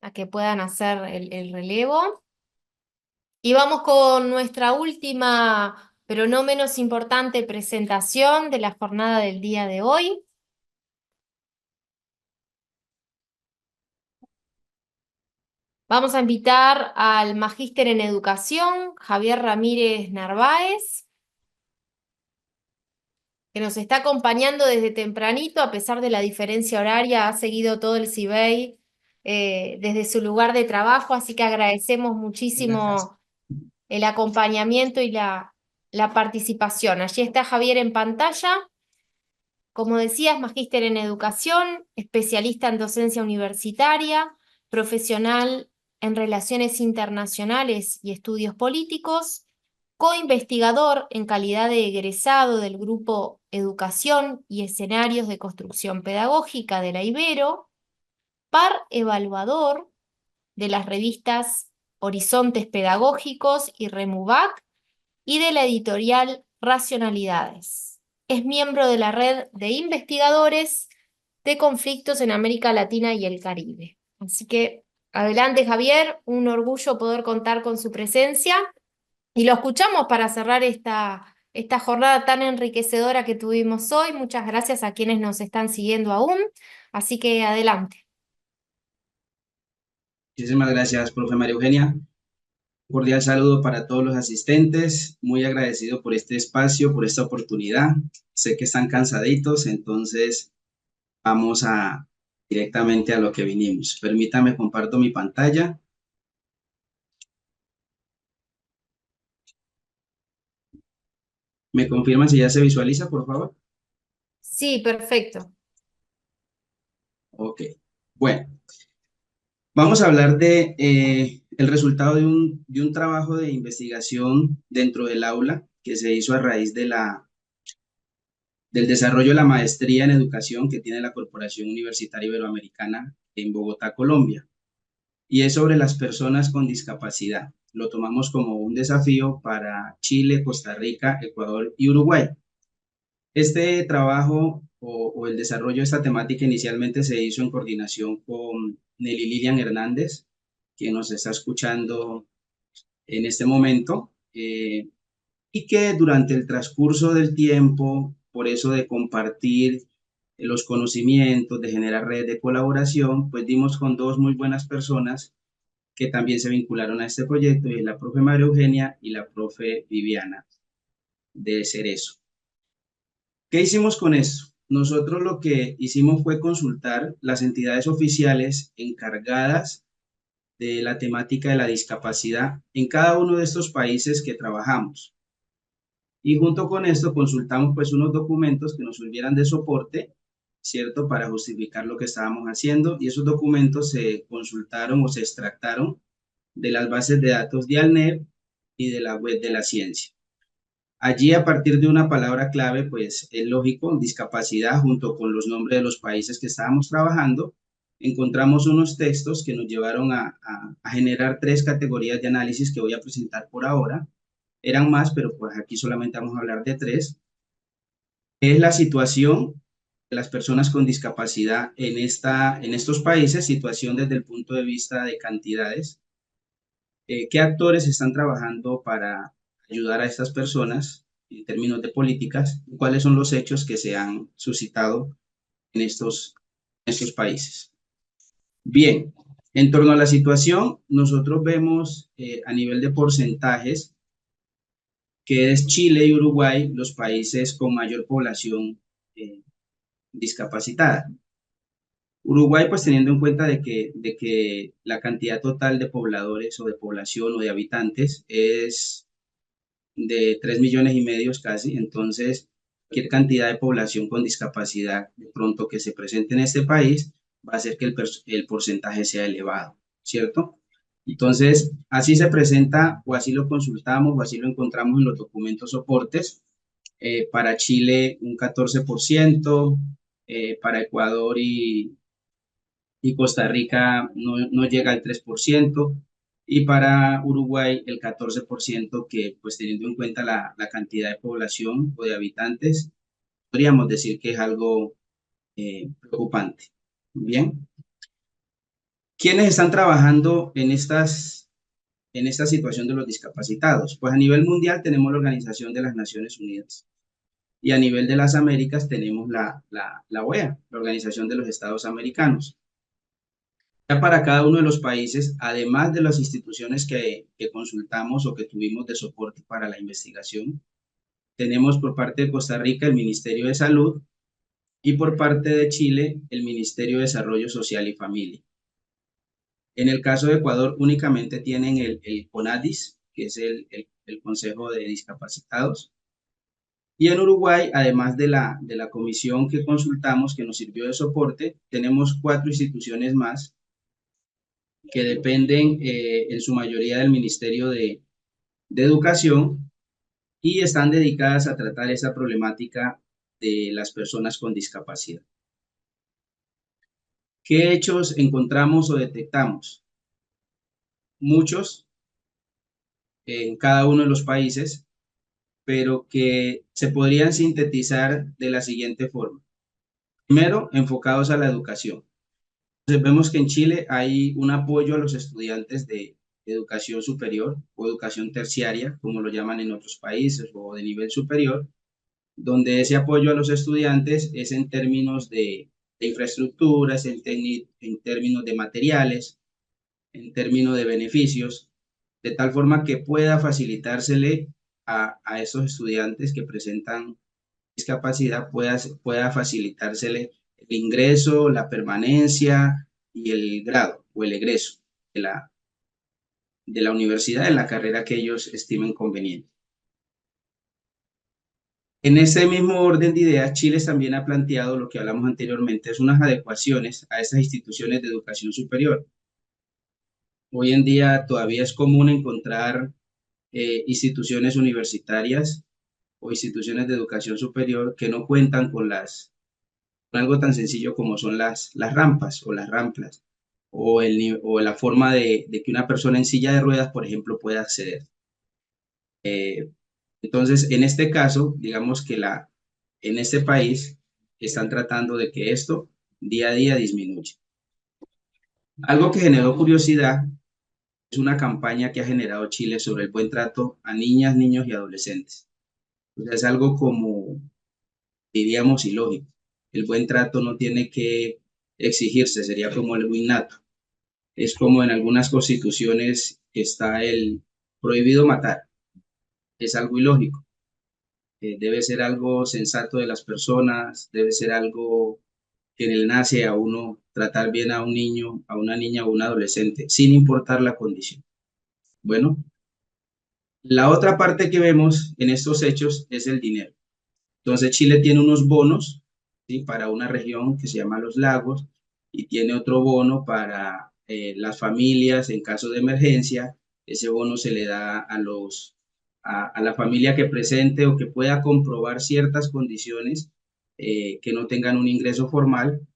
a que puedan hacer el relevo. Y vamos con nuestra última, pero no menos importante, presentación de la jornada del día de hoy. Vamos a invitar al magíster en educación, Javier Ramírez Narváez, que nos está acompañando desde tempranito, a pesar de la diferencia horaria, ha seguido todo el CIBEI desde su lugar de trabajo, así que agradecemos Gracias. muchísimo el acompañamiento y la participación. Allí está Javier en pantalla. Como decías, magíster en educación, especialista en docencia universitaria, profesional en relaciones internacionales y estudios políticos, coinvestigador en calidad de egresado del grupo Educación y Escenarios de Construcción Pedagógica de la Ibero, par evaluador de las revistas Horizontes Pedagógicos y Remubac y de la editorial Racionalidades. Es miembro de la red de investigadores de conflictos en América Latina y el Caribe. Así que adelante, Javier, un orgullo poder contar con su presencia y lo escuchamos para cerrar esta jornada tan enriquecedora que tuvimos hoy. Muchas gracias a quienes nos están siguiendo aún. Así que adelante. Muchísimas gracias, profe María Eugenia. Cordial saludo para todos los asistentes. Muy agradecido por este espacio, por esta oportunidad. Sé que están cansaditos, entonces vamos a directamente a lo que vinimos. Permítame, comparto mi pantalla. ¿Me confirman si ya se visualiza, por favor? Sí, perfecto. Ok. Bueno, vamos a hablar de el resultado de un trabajo de investigación dentro del aula que se hizo a raíz del desarrollo de la maestría en educación que tiene la Corporación Universitaria Iberoamericana en Bogotá, Colombia. Y es sobre las personas con discapacidad. Lo tomamos como un desafío para Chile, Costa Rica, Ecuador y Uruguay. Este trabajo o el desarrollo de esta temática inicialmente se hizo en coordinación con Nelly Lilian Hernández, quien nos está escuchando en este momento, y que durante el transcurso del tiempo, por eso de compartir los conocimientos, de generar redes de colaboración, pues dimos con dos muy buenas personas que también se vincularon a este proyecto, y es la profe María Eugenia y la profe Viviana de Cerezo. ¿Qué hicimos con esto? Nosotros lo que hicimos fue consultar las entidades oficiales encargadas de la temática de la discapacidad en cada uno de estos países que trabajamos. Y junto con esto consultamos pues unos documentos que nos sirvieran de soporte, ¿cierto? Para justificar lo que estábamos haciendo, y esos documentos se consultaron o se extractaron de las bases de datos de ALNEP y de la web de la ciencia. Allí, a partir de una palabra clave, pues es lógico, discapacidad, junto con los nombres de los países que estábamos trabajando, encontramos unos textos que nos llevaron a generar tres categorías de análisis que voy a presentar por ahora. Eran más, pero pues aquí solamente vamos a hablar de tres. Es la situación de las personas con discapacidad en estos países, situación desde el punto de vista de cantidades. ¿Qué actores están trabajando para ayudar a estas personas en términos de políticas? ¿Cuáles son los hechos que se han suscitado en estos países? Bien, en torno a la situación, nosotros vemos a nivel de porcentajes que es Chile y Uruguay los países con mayor población eh, discapacitada. Uruguay, pues teniendo en cuenta de que la cantidad total de pobladores o de población o de habitantes es de 3,5 millones casi, entonces cualquier cantidad de población con discapacidad de pronto que se presente en este país va a hacer que el porcentaje sea elevado, ¿cierto? Entonces, así se presenta o así lo consultamos o así lo encontramos en los documentos soportes. Para Chile un 14%, para Ecuador y Costa Rica no llega al 3%, y para Uruguay el 14%, que pues teniendo en cuenta la cantidad de población o de habitantes, podríamos decir que es algo preocupante. Bien, ¿Quiénes están trabajando en esta situación de los discapacitados? Pues a nivel mundial tenemos la Organización de las Naciones Unidas y a nivel de las Américas tenemos la OEA, la Organización de los Estados Americanos. Ya para cada uno de los países, además de las instituciones que consultamos o que tuvimos de soporte para la investigación, tenemos por parte de Costa Rica el Ministerio de Salud y por parte de Chile el Ministerio de Desarrollo Social y Familia. En el caso de Ecuador únicamente tienen el CONADIS, que es el Consejo de Discapacitados. Y en Uruguay, además de la comisión que consultamos, que nos sirvió de soporte, tenemos 4 instituciones más que dependen en su mayoría del Ministerio de Educación y están dedicadas a tratar esa problemática de las personas con discapacidad. ¿Qué hechos encontramos o detectamos? Muchos en cada uno de los países, pero que se podrían sintetizar de la siguiente forma. Primero, enfocados a la educación. Entonces, vemos que en Chile hay un apoyo a los estudiantes de educación superior o educación terciaria, como lo llaman en otros países, o de nivel superior, donde ese apoyo a los estudiantes es en términos de infraestructuras, en términos de materiales, en términos de beneficios, de tal forma que pueda facilitársele a esos estudiantes que presentan discapacidad, pueda facilitársele el ingreso, la permanencia y el grado o el egreso de la universidad en la carrera que ellos estimen conveniente. En ese mismo orden de ideas, Chile también ha planteado lo que hablamos anteriormente, es unas adecuaciones a esas instituciones de educación superior. Hoy en día todavía es común encontrar instituciones universitarias o instituciones de educación superior que no cuentan con algo tan sencillo como son las rampas o las ramplas o la forma de que una persona en silla de ruedas, por ejemplo, pueda acceder. Entonces, en este caso, digamos que en este país están tratando de que esto día a día disminuya. Algo que generó curiosidad es una campaña que ha generado Chile sobre el buen trato a niñas, niños y adolescentes. O sea, es algo como, diríamos, ilógico. El buen trato no tiene que exigirse, sería como algo innato. Es como en algunas constituciones está el prohibido matar. Es algo ilógico. Debe ser algo sensato de las personas, debe ser algo que le nace a uno tratar bien a un niño, a una niña o un adolescente, sin importar la condición. Bueno, la otra parte que vemos en estos hechos es el dinero. Entonces Chile tiene unos bonos, ¿sí?, para una región que se llama Los Lagos y tiene otro bono para las familias en caso de emergencia. Ese bono se le da a la familia que presente o que pueda comprobar ciertas condiciones que no tengan un ingreso formal.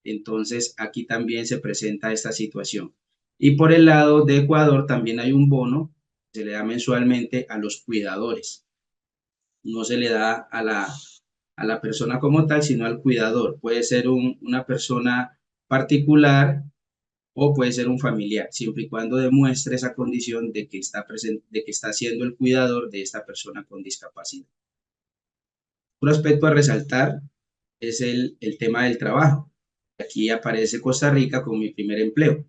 Entonces aquí también se presenta esta situación. Y por el lado de Ecuador también hay un bono que se le da mensualmente a los cuidadores. No se le da a la persona como tal, sino al cuidador. Puede ser una persona particular o puede ser un familiar, siempre y cuando demuestre esa condición de que está presente, de que está siendo el cuidador de esta persona con discapacidad. Un aspecto a resaltar es el tema del trabajo. Aquí aparece Costa Rica como mi primer empleo.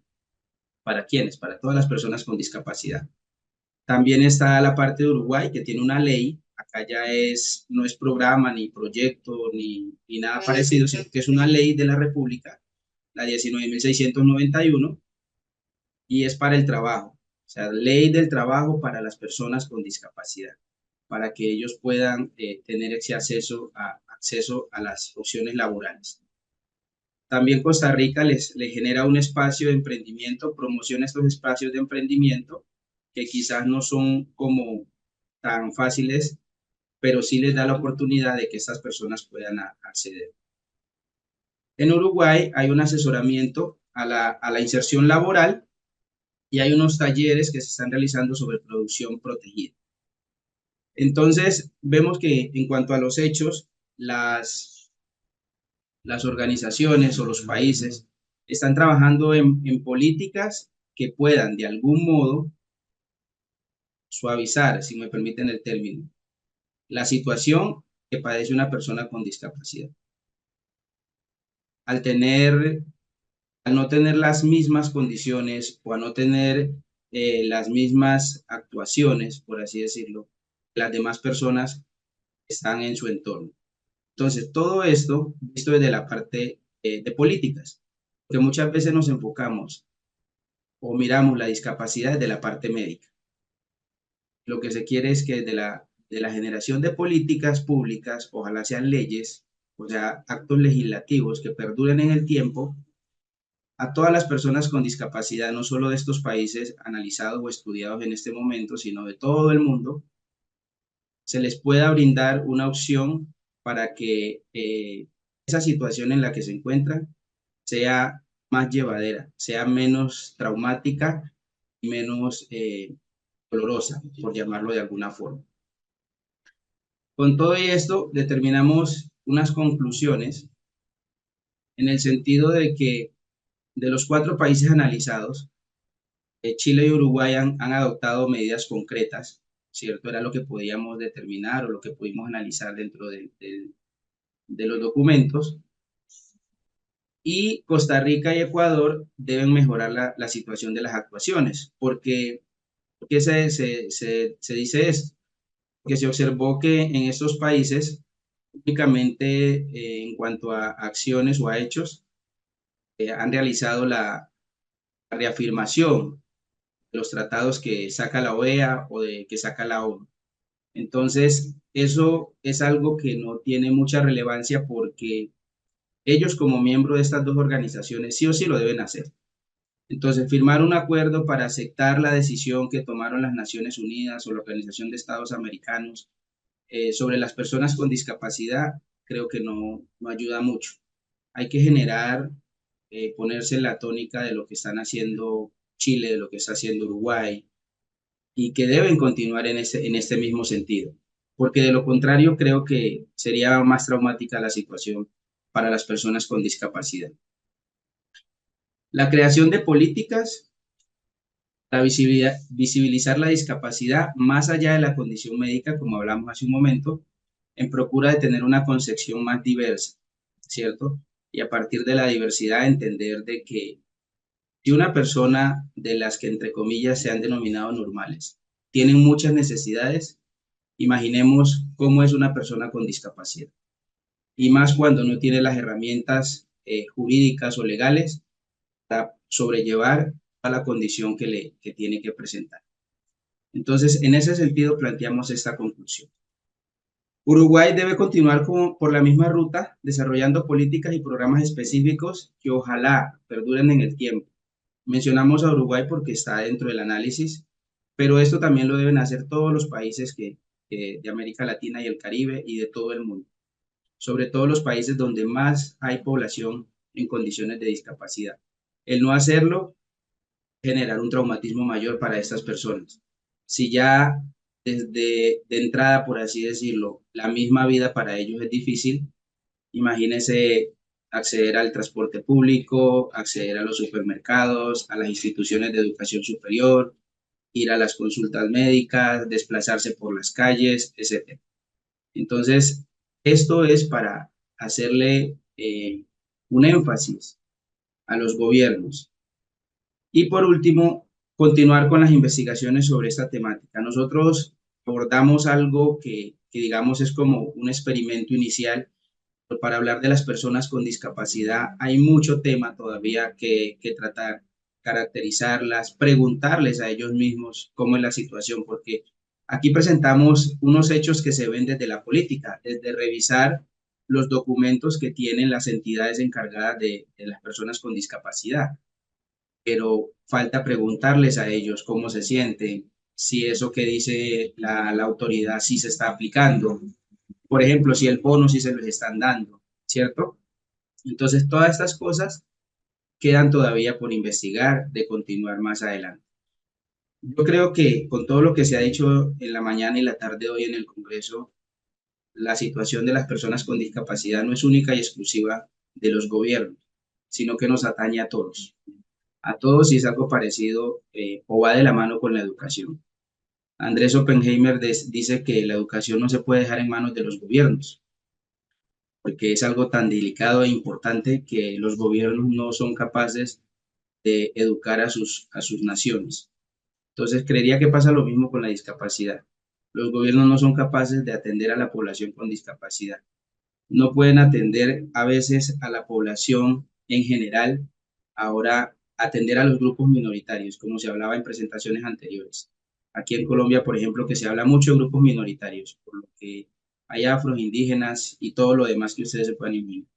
¿Para quiénes? Para todas las personas con discapacidad. También está la parte de Uruguay, que tiene una ley. Acá ya no es programa, ni proyecto, ni nada parecido, sino que es una ley de la República, la 19.691, y es para el trabajo. O sea, ley del trabajo para las personas con discapacidad, para que ellos puedan tener ese acceso a las opciones laborales. También Costa Rica les genera un espacio de emprendimiento, promociona estos espacios de emprendimiento que quizás no son como tan fáciles, pero sí les da la oportunidad de que estas personas puedan acceder. En Uruguay hay un asesoramiento a la inserción laboral y hay unos talleres que se están realizando sobre producción protegida. Entonces, vemos que en cuanto a los hechos, las organizaciones o los países Están trabajando en políticas que puedan de algún modo suavizar, si me permiten el término, la situación que padece una persona con discapacidad. Al tener, al no tener las mismas condiciones o a no tener las mismas actuaciones, por así decirlo, las demás personas están en su entorno. Entonces, todo esto visto desde la parte de políticas, porque muchas veces nos enfocamos o miramos la discapacidad desde la parte médica. Lo que se quiere es que de la generación de políticas públicas, ojalá sean leyes, o sea, actos legislativos que perduren en el tiempo, a todas las personas con discapacidad, no solo de estos países analizados o estudiados en este momento, sino de todo el mundo, se les pueda brindar una opción para que esa situación en la que se encuentran sea más llevadera, sea menos traumática y menos dolorosa, por llamarlo de alguna forma. Con todo esto, determinamos unas conclusiones en el sentido de que de los 4 países analizados, Chile y Uruguay han adoptado medidas concretas, ¿cierto? Era lo que podíamos determinar o lo que pudimos analizar dentro de los documentos. Y Costa Rica y Ecuador deben mejorar la situación de las actuaciones. ¿Por qué se dice esto? Porque se observó que en estos países, únicamente en cuanto a acciones o a hechos, han realizado la reafirmación de los tratados que saca la OEA o que saca la ONU. Entonces, eso es algo que no tiene mucha relevancia porque ellos como miembros de estas 2 organizaciones sí o sí lo deben hacer. Entonces, firmar un acuerdo para aceptar la decisión que tomaron las Naciones Unidas o la Organización de Estados Americanos sobre las personas con discapacidad, creo que no ayuda mucho. Hay que generar, ponerse en la tónica de lo que están haciendo Chile, de lo que está haciendo Uruguay, y que deben continuar en este mismo sentido, porque de lo contrario creo que sería más traumática la situación para las personas con discapacidad. La creación de políticas para visibilizar la discapacidad más allá de la condición médica, como hablamos hace un momento, en procura de tener una concepción más diversa, ¿cierto? Y a partir de la diversidad entender de que si una persona de las que entre comillas se han denominado normales tienen muchas necesidades, imaginemos cómo es una persona con discapacidad. Y más cuando no tiene las herramientas jurídicas o legales para sobrellevar a la condición que tiene que presentar. Entonces, en ese sentido, planteamos esta conclusión. Uruguay debe continuar por la misma ruta, desarrollando políticas y programas específicos que ojalá perduren en el tiempo. Mencionamos a Uruguay porque está dentro del análisis, pero esto también lo deben hacer todos los países de América Latina y el Caribe y de todo el mundo, sobre todo los países donde más hay población en condiciones de discapacidad. El no hacerlo generar un traumatismo mayor para estas personas. Si ya desde de entrada, por así decirlo, la misma vida para ellos es difícil, imagínense acceder al transporte público, acceder a los supermercados, a las instituciones de educación superior, ir a las consultas médicas, desplazarse por las calles, etc. Entonces, esto es para hacerle un énfasis a los gobiernos. Y por último, continuar con las investigaciones sobre esta temática. Nosotros abordamos algo que digamos es como un experimento inicial, pero para hablar de las personas con discapacidad hay mucho tema todavía que tratar, caracterizarlas, preguntarles a ellos mismos cómo es la situación, porque aquí presentamos unos hechos que se ven desde la política, desde revisar los documentos que tienen las entidades encargadas de las personas con discapacidad, pero falta preguntarles a ellos cómo se sienten, si eso que dice la autoridad sí se está aplicando, por ejemplo, si el bono sí se los están dando, ¿cierto? Entonces, todas estas cosas quedan todavía por investigar, de continuar más adelante. Yo creo que con todo lo que se ha dicho en la mañana y la tarde de hoy en el Congreso, la situación de las personas con discapacidad no es única y exclusiva de los gobiernos, sino que nos atañe a todos y es algo parecido o va de la mano con la educación. Andrés Oppenheimer dice que la educación no se puede dejar en manos de los gobiernos, porque es algo tan delicado e importante que los gobiernos no son capaces de educar a sus naciones. Entonces, creería que pasa lo mismo con la discapacidad. Los gobiernos no son capaces de atender a la población con discapacidad. No pueden atender a veces a la población en general, ahora atender a los grupos minoritarios, como se hablaba en presentaciones anteriores. Aquí en Colombia, por ejemplo, que se habla mucho de grupos minoritarios, por lo que hay afros, indígenas y todo lo demás que ustedes se puedan imaginar.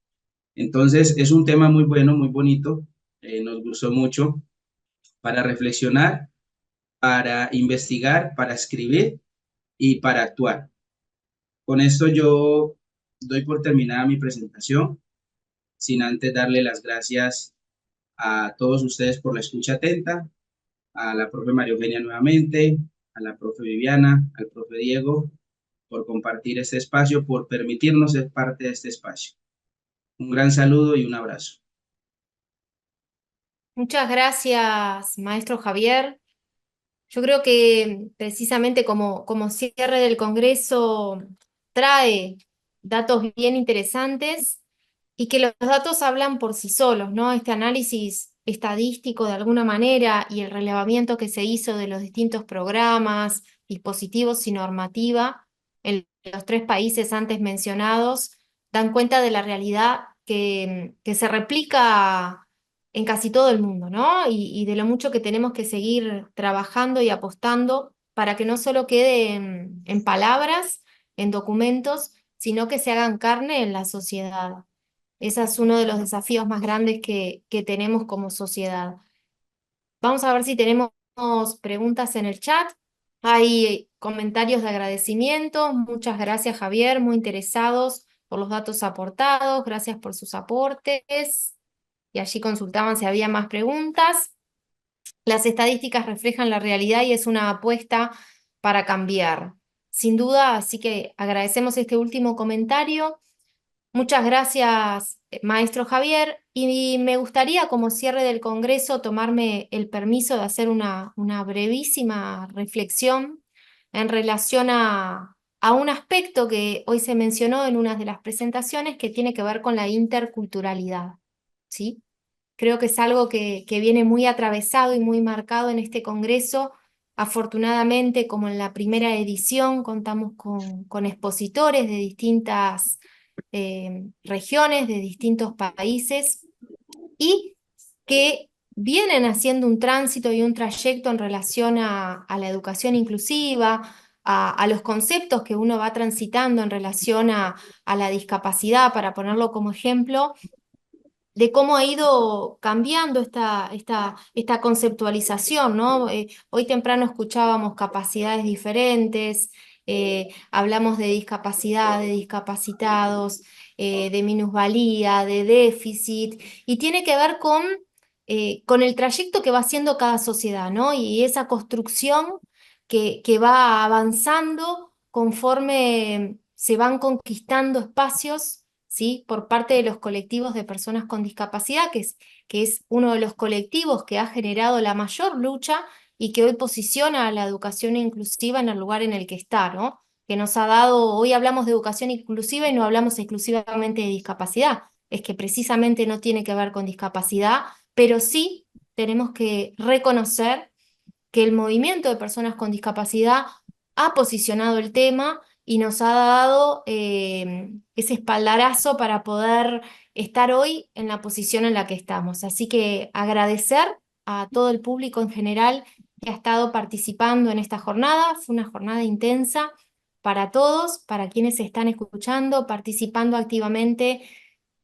Entonces, es un tema muy bueno, muy bonito, nos gustó mucho para reflexionar, para investigar, para escribir y para actuar. Con esto yo doy por terminada mi presentación, sin antes darle las gracias a todos ustedes por la escucha atenta, a la profe María Eugenia nuevamente, a la profe Viviana, al profe Diego, por compartir este espacio, por permitirnos ser parte de este espacio. Un gran saludo y un abrazo. Muchas gracias, maestro Javier. Yo creo que precisamente como cierre del Congreso trae datos bien interesantes y que los datos hablan por sí solos, ¿no? Este análisis estadístico de alguna manera y el relevamiento que se hizo de los distintos programas, dispositivos y normativa en los tres países antes mencionados dan cuenta de la realidad que se replica en casi todo el mundo, ¿no? Y de lo mucho que tenemos que seguir trabajando y apostando para que no solo quede en palabras, en documentos, sino que se hagan carne en la sociedad. Ese es uno de los desafíos más grandes que tenemos como sociedad. Vamos a ver si tenemos preguntas en el chat. Hay comentarios de agradecimiento. Muchas gracias, Javier, muy interesados por los datos aportados. Gracias por sus aportes. Y allí consultaban si había más preguntas. Las estadísticas reflejan la realidad y es una apuesta para cambiar. Sin duda, así que agradecemos este último comentario. Muchas gracias, maestro Javier. Y me gustaría, como cierre del Congreso, tomarme el permiso de hacer una brevísima reflexión en relación a un aspecto que hoy se mencionó en una de las presentaciones que tiene que ver con la interculturalidad, ¿sí? Creo que es algo que viene muy atravesado y muy marcado en este Congreso. Afortunadamente, como en la primera edición, contamos con expositores de distintas regiones, de distintos países, y que vienen haciendo un tránsito y un trayecto en relación a la educación inclusiva, a los conceptos que uno va transitando en relación a la discapacidad, para ponerlo como ejemplo de cómo ha ido cambiando esta conceptualización, ¿no? Hoy temprano escuchábamos capacidades diferentes, hablamos de discapacidad, de discapacitados, de minusvalía, de déficit, y tiene que ver con el trayecto que va haciendo cada sociedad, ¿no? Y esa construcción que va avanzando conforme se van conquistando espacios, ¿sí? Por parte de los colectivos de personas con discapacidad, que es uno de los colectivos que ha generado la mayor lucha y que hoy posiciona a la educación inclusiva en el lugar en el que está, ¿no? Que nos ha dado, hoy hablamos de educación inclusiva y no hablamos exclusivamente de discapacidad, es que precisamente no tiene que ver con discapacidad, pero sí tenemos que reconocer que el movimiento de personas con discapacidad ha posicionado el tema y nos ha dado ese espaldarazo para poder estar hoy en la posición en la que estamos. Así que agradecer a todo el público en general que ha estado participando en esta jornada. Fue una jornada intensa para todos, para quienes están escuchando, participando activamente,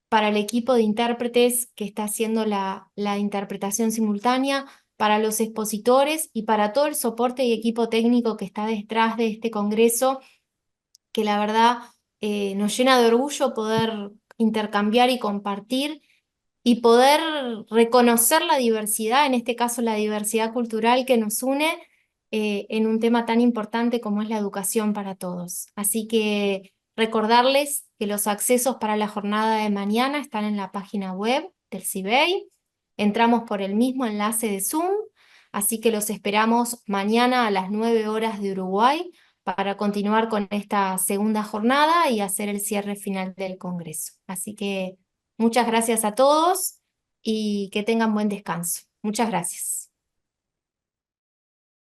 para el equipo de intérpretes que está haciendo la interpretación simultánea, para los expositores y para todo el soporte y equipo técnico que está detrás de este congreso, que la verdad nos llena de orgullo poder intercambiar y compartir y poder reconocer la diversidad, en este caso la diversidad cultural que nos une en un tema tan importante como es la educación para todos. Así que recordarles que los accesos para la jornada de mañana están en la página web del CIBEI. Entramos por el mismo enlace de Zoom, así que los esperamos mañana a las 9 horas de Uruguay para continuar con esta segunda jornada y hacer el cierre final del Congreso. Así que muchas gracias a todos y que tengan buen descanso. Muchas gracias.